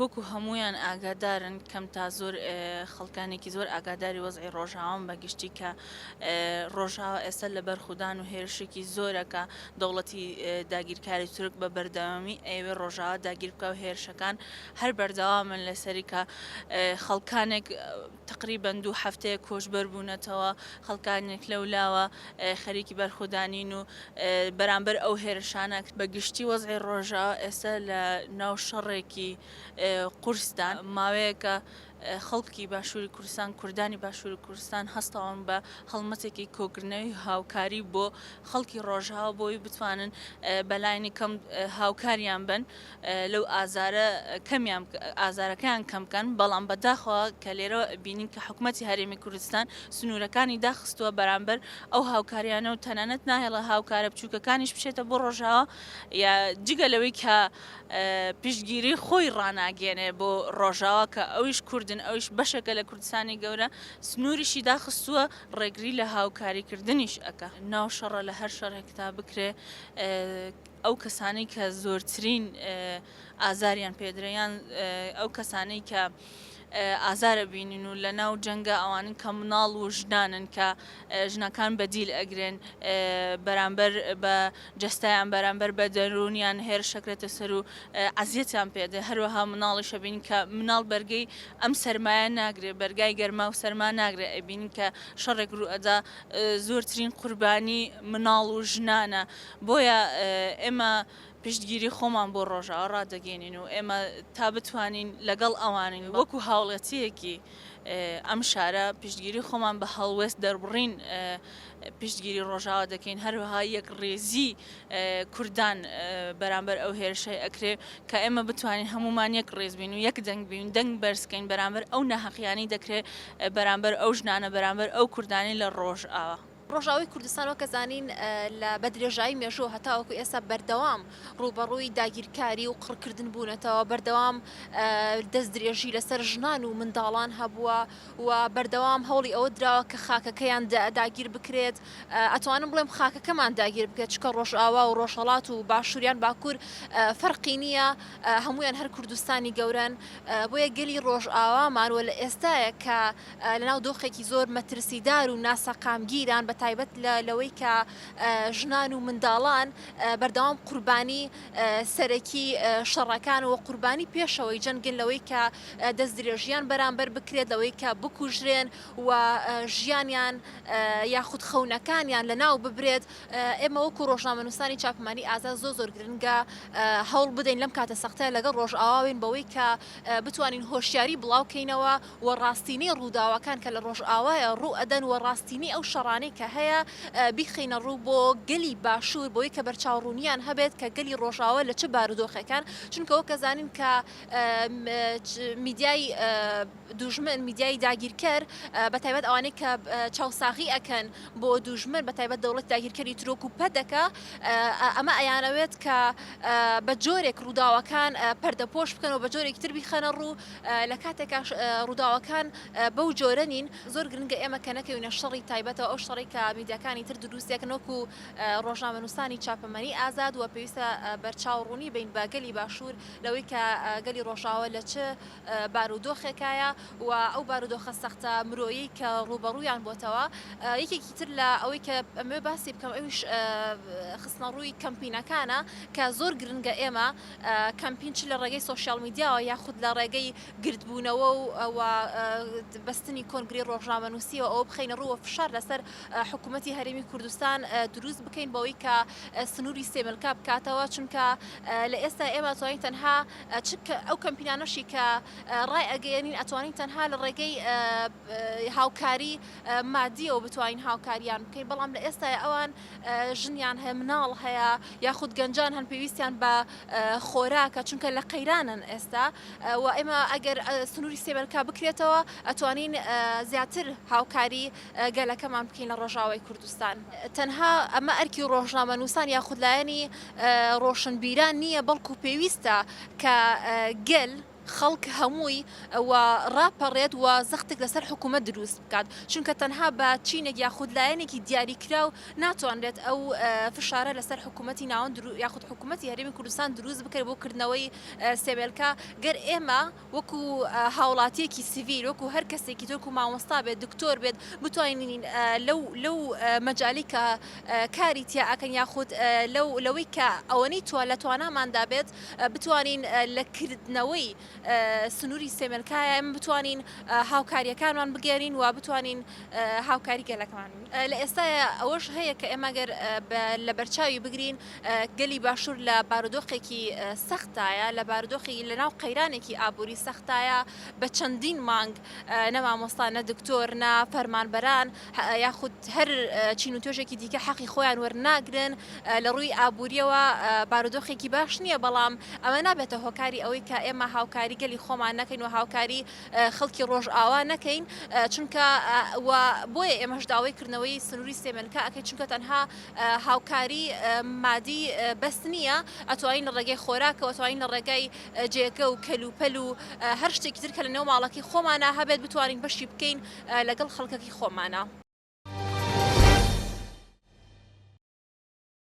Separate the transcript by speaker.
Speaker 1: وەکو هەمویان ئاگادارن کەم تا زۆر خەڵکانێکی زۆر ئاگاداری وەزعی ڕۆژاوام بەگشتی کە ڕۆژاوە ئێستا لە بەرخودان و هێرشێکی زۆرەکە دەوڵەتی داگیرکاری تورک بە بەردەوامی ئەوێ ڕۆژاوە داگیر بکە و هێرشەکان هەر بەردەوامن لەسەری کە خەڵکانێک تقریبەن 2 هەفتەیە کۆچبەر بوونەتەوە خەڵکانێک لەولاوە خەریکی بەرخودانین و بەرامبەر ئەو هێرشانە بەگشتی وەزعی ڕۆژاوە ئێستا لە ناو شەڕێکی قورسدان ماوەیەکە خەڵکی باشووری کوردستان کوردانی باشووری کوردستان هەستاون بە هەڵمەتێکی کۆکردنەوەی هاوکاری بۆ خەڵکی ڕۆژاوە بۆی بتوانن بەلایانی کەم هاوکاریان بن لەو ئازارە کەمیان ئازارەکەیان کەمکەن بەڵام بەداخەوە کە لێرە بینین کە حکوومەتی هەرێمی کوردستان سنوورەکانی داخستووە بەرامبەر ئەو هاوکاریانە و تەنانەت ناهێڵە هاوکارە بچووکەکانیش بچێتە بۆ ڕۆژاوە یا جگە لەوەی کە پشتگیری خۆی ڕناگەێنێ بۆ ڕۆژاوە کە ئەویش کوردن ئەویش بەشێکە لە کوردستانی گەورە سنووریشی داخستووە ڕێگری لە هاوکاریکردنیش ئەکە ناو شەڕە لە هەر شەڕێکتا بکرێ ئەو کەسانەی کە زۆرترین ئازاریان پێدرەیان ئەو کەسانەی کە ئازارە بینین و لە ناو جەنگە ئەوانن کە مناڵ و ژنانن کە ژنەکان بەدیل ئەگرێن بەرامبەر بە جەستایان بەرامبەر بە دەرونیان هێر شەکرێتە سەر و عەزیەتیان پێدە هەروەها مناڵی شەبین کە مناڵ بەرگەی ئەم سەرمایە ناگرێ بەرگای گەرما و سەرما ناگرێ ئەبینین کە شەڕێک ڕوئەدا زۆرترین قوربانی مناڵ و ژنانە بۆیە ئێمە پشتگیری خۆمان بۆ ڕۆژاوە ڕادەگەێنین و ئێمە تا بتوانین لەگەڵ ئەوانین وەکو هاوڵەتیەکی ئەم شارە پشتگیری خۆمان بە هەڵوێست دەربڕین پشتگیری ڕۆژاوە دەکەین هەروەها یەک ڕێزی کوردان بەرامبەر ئەو هێرشەی ئەکرێ کە ئێمە بتوانین هەمومان یەک ڕێز بین و یەک دەنگ بین دەنگ بەرزکەین بەرامبەر ئەو نەحەقیانی دەکرێت بەرامبەر ئەو ژنانە بەرامبەر ئەو کوردانی لە ڕۆژئاوە.
Speaker 2: ڕۆژاوی کوردستان وەکە زانین لە بەدرێژایی مێژوو هەتاوەکو ئێستا بەردەوام ڕوبەڕووی داگیرکاری و قڕکردن بوونەتەوە بەردەوام دەست درێژی لەسەر ژنان و منداڵان هەبووە و بەردەوام هەوڵی ئەوە دراوە کە خاکەکەیان داگیر بکرێت ئەتوانم بڵێم خاکەکەمان داگیر بکرێت چکە ڕۆژئاوا و ڕۆژهەڵات و باشووریان باکوور فەرقی نییە هەمویان هەر کوردستانی گەورن بۆیە گەلی ڕۆژئاوامان وە لە ئێستایە کە لەناو دۆخێکی زۆر مەترسیدار و ناسەقامگیران بەتایبەت لەوەی کە ژنان و منداڵان بەردەوام قوربانی سەرەکی شەڕەکان و قوربانی پێشەوەی جەنگن لەوەی کە دەست درێژیان بەرامبەر بکرێت لەوەی کە بکوژرێن و ژیانیان یاخود خەونەکانیان لەناو ببرێت ئێمە وەکو ڕۆژنامەنووسانی چاپمانی ئازاد زۆر گرنگە هەوڵ بدەین لەم کاتە سەختەیە لەگەڵ ڕۆژئاواوین بەوەی کە بتوانین هۆشیاری بڵاوکەینەوە و ڕاستینی ڕووداوەکان کە لە ڕۆژئاوایە ڕوو ئەدەن و ڕاستینی ئەو شەڕانەی کە هەیە بیخینە ڕوو بۆ گەلی باشوور بۆی کە بەرچاوڕوونیان هەبێت کە گەلی ڕۆژاوە لە چه بارودۆخەکان چونکە وەکە زانین کە میدیای دوژمن میدیای داگیرکەر بەتایبەت ئەوانەی کە چاوساغی ئەکەن بۆ دوژمن بەتایبەت دەوڵەت داگیرکەری ترۆک و پەدەکە ئەمە ئەیانەوێت کە بە جۆرێک ڕووداوەکان پەردەپۆش بکەن و بە جۆرێکی تر بیخەنە ڕوو لە کاتێکا ڕووداوەکان بەو جۆرە نین زۆر گرنگە ئێمە کە نەکەوینە شەڕی تایبەتەوە ئەو شەڕی کە میدیاکانی تر دروستێکن وەکو ڕۆژنامەنووسانی چاپەمەنی ئازاد و پێویستە بەرچاوڕوونی بین بە گەلی باشوور لەوەی کە گەلی ڕۆژاوە لە چه بارودۆخێکایە و ئەو بارودۆخە سەختە مرۆیی کە ڕوبەڕوویان بۆتەوە یەکێکی تر لە ئەوەی کە ئەمێ باسی بکەم ئەویش خستنە ڕووی کەمپینەکانە کە زۆر گرنگە ئێمە کەمپین چ لە ڕێگەی سۆشیال میدیاوە یاخود لە ڕێگەی گردبوونەوە و بەستنی کۆنگری ڕۆژنامەنووسیەوە ئەوە بخەینە ڕووە فشار لەسەر حکوومەتی هەرێمی کوردستان دروست بکەین بەوەی کە سنووری سێمەلکا بکاتەوە چونکە لە ئێستا ئێمە ئەتوانین تەنها ئەو کەمپینانەشی کە ڕای ئەگەیەنین ئەتوانین تەنها لە ڕێگەی هاوکاری مادیەوە بتوانین هاوکاریان بکەین بەڵام لە ئێستا ئەوان ژنیان هەیە مناڵ هەیە یاخود گەنجان هەن پێویستیان بە خۆراکە چونکە لە قەیرانن ئێستا و ئێمە ئەگەر سنووری سێمەلکا بکرێتەوە ئەتوانین زیاتر هاوکاری گەلەکەمان بکەین لە ڕۆژاوای کوردستان تەنها ئەمە ئەرکی ڕۆژنامەنووسان یاخود لایەنی ڕۆشنبیران نییە بەڵکو پێویستە کە گەل خەڵک هەمووی و ڕاپەڕێت و زەختێک لەسەر حکوومەت دروست بکات چونکە تەنها بە چینێک یاخود لایەنێکی دیاریکرا و ناتوانرێت ئەو فشارە لەسەر حکوومەتی ناوەند یاخود حکوومەتی هەرێمی کوردستان دروست بکرێت بۆ کردنەوەی سێبێلکە گەر ئێمە وەکو هاوڵاتیەکی سیڤیل وەکو هەر کەسێکی تۆکو مامۆستا بێت دکتۆر بێت بتوانین لەو مەجاالی کە کاری تیا ئەکەن یاخود لەوەی کە ئەوەنەی لە تواناماندا بێت بتوانین لەکردنەوەی سنووری سێمەلکایە ئەم بتوانین هاوکاریەکانمان بگەێنین و بتوانین هاوکاری گەلەکەمان لە ئێستاە ئەوەش هەیە کە ئێمە گەر لە بەرچاوی بگرین گەلی باشوور لە بارودۆخێکی سەختایە لە بارودۆخی لەناو قەیرانێکی ئابووری سەختایە بە چەندین مانگ نەمامۆستا نە دکتۆر نە فەرمانبەران یاخود هەر چین و توێژێکی دیکە حەقی خۆیان وەرناگرن لە ڕووی ئابوووریەوە بارودۆخێکی باش نییە بەڵام ئەمە نابێتە هۆکاری ئەوەی کە ئێمە هاوکاری گەلی خۆمان نەکەین و هاوکاری خەڵکی ڕۆژ ئاوا نەکەین چونکە بۆیە ئێمەش داوای کردنەوەی سنووری سێمەلکە ئەەکەی چونکە تەنها هاوکاری مادی بەس نییە ئەتوانین لە ڕێگەی خۆراکەوە ئەتوانین لە ڕێگەی جێگە و کەلوپەل و هەر شتێکی تر کە لە نێو ماڵەکەی خۆمانە هەبێت بتوانین بەشی بکەین لەگەڵ خەڵکەکەی خۆمانە.